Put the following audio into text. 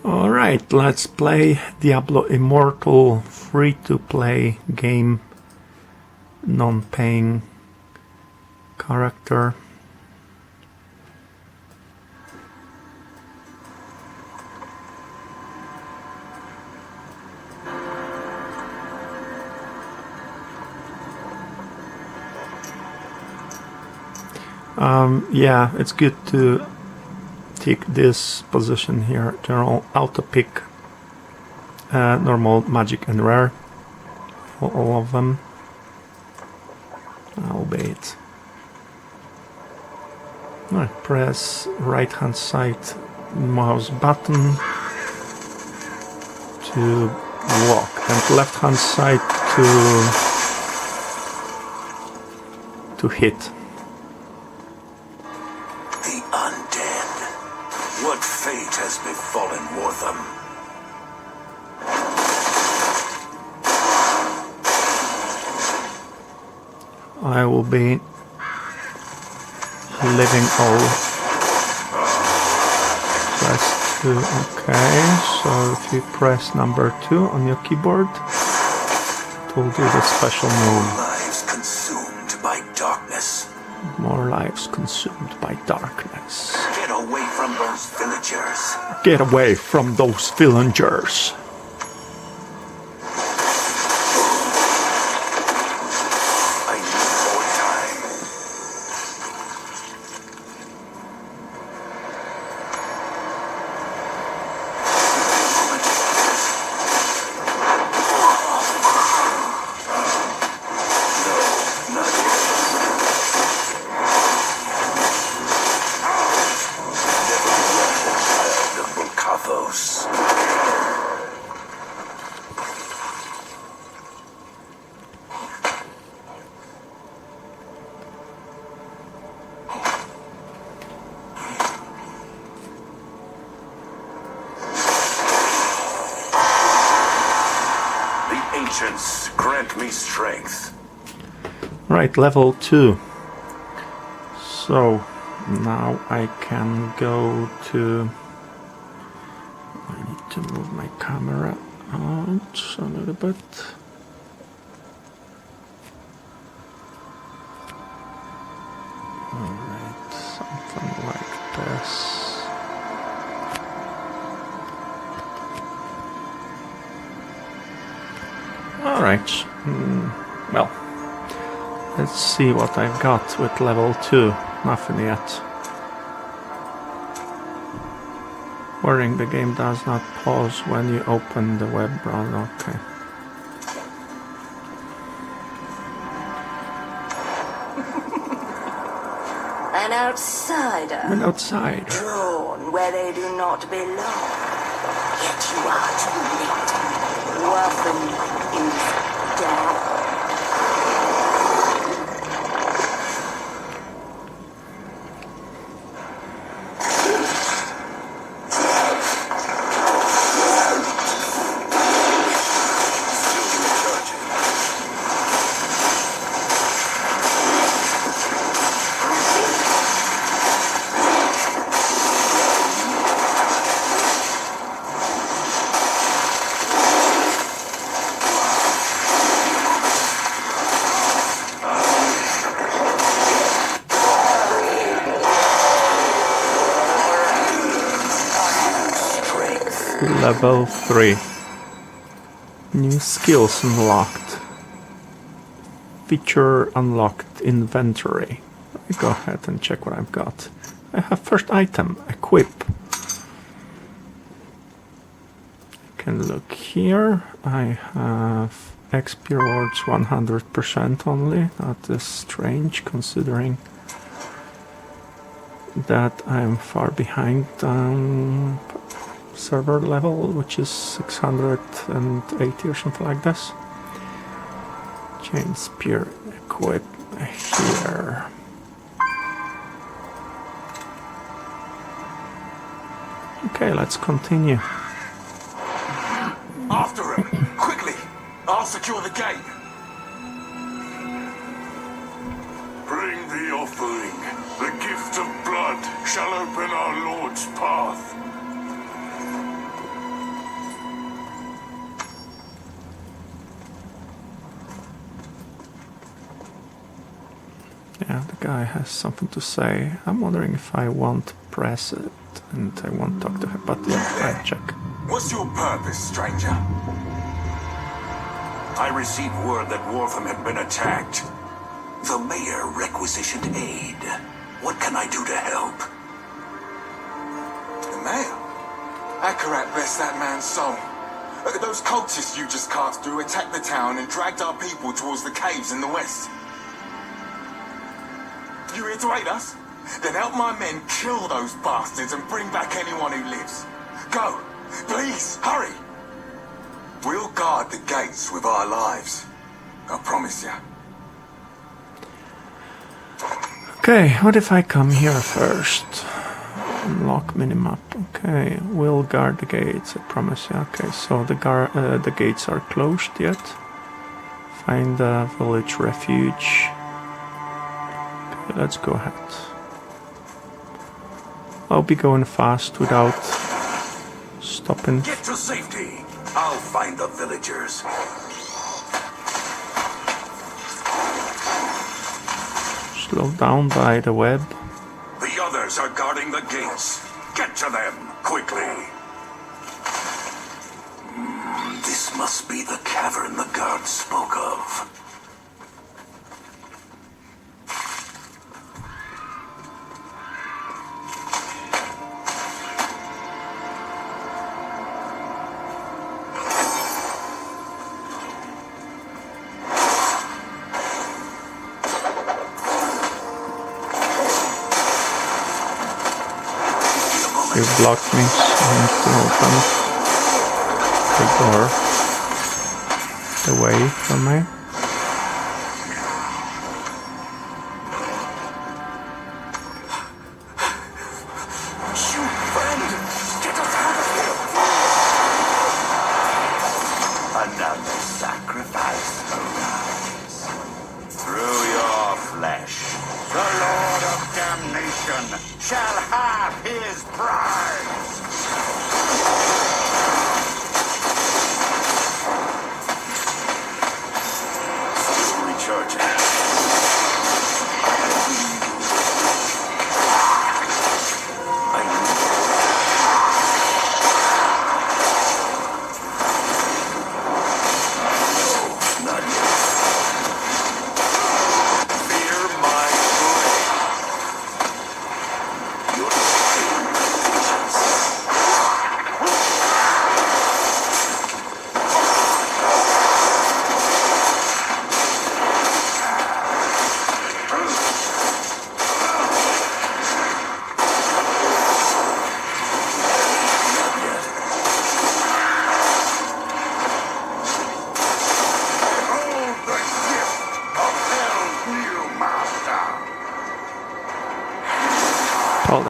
Alright, let's play Diablo Immortal, free-to-play game, non-paying character. Yeah, it's good to take this position here, general auto pick, normal, magic and rare for all of them. I'll bait. Right, press right hand side mouse button to walk and left hand side to hit. What fate has befallen Wortham? I will be living all. Press 2, okay, so if you press number 2 on your keyboard, it will do the special move. Lives consumed by darkness. More lives consumed by darkness. Get away from those villagers. Get away from those villagers. I need more time. No, not yet. The ancients grant me strength. Right, level 2. So now I can go to... I need to move my camera out a little bit. Alright, something like this. Alright, well, let's see what I've got with level 2. Nothing yet. Warning, the game does not pause when you open the web browser. Okay. An outsider. An outsider. Drawn where they do not belong. Yet you are too late. Wortham is dead. Level 3. New skills unlocked. Feature unlocked inventory. Let me go ahead and check what I've got. I have first item, equip. I can look here. I have XP rewards 100% only. That is strange considering that I'm far behind server level, which is 680 or something like this. Chain spear equip here. Okay, let's continue. After him! Quickly! I'll secure the gate! Bring the offering. The gift of blood shall open our Lord's path. guy has something to say. I'm wondering if I won't press it and I won't talk to him, but yeah, I check. What's your purpose, stranger? I received word that Wortham had been attacked. The mayor requisitioned aid. What can I do to help? The mayor? Akarat bless that man's soul. Those cultists you just cast through attacked the town and dragged our people towards the caves in the west. You here to aid us? Then help my men kill those bastards and bring back anyone who lives. Go! Please, hurry! We'll guard the gates with our lives. I promise you. Okay, what if I come here first? Unlock minimap. Okay, we'll guard the gates, I promise you. Okay, so the gates are closed yet. Find the village refuge. Okay, let's go ahead. I'll be going fast without stopping. Get to safety. I'll find the villagers. Slowed down by the web. The others are guarding the gates. Get to them, quickly. This must be the cavern the guards spoke of. You blocked me, so I need to open the door away from me. Shoot, friend! Get us out of here! Another sacrifice arrives. Through your flesh, the Lord of Damnation shall have his prize!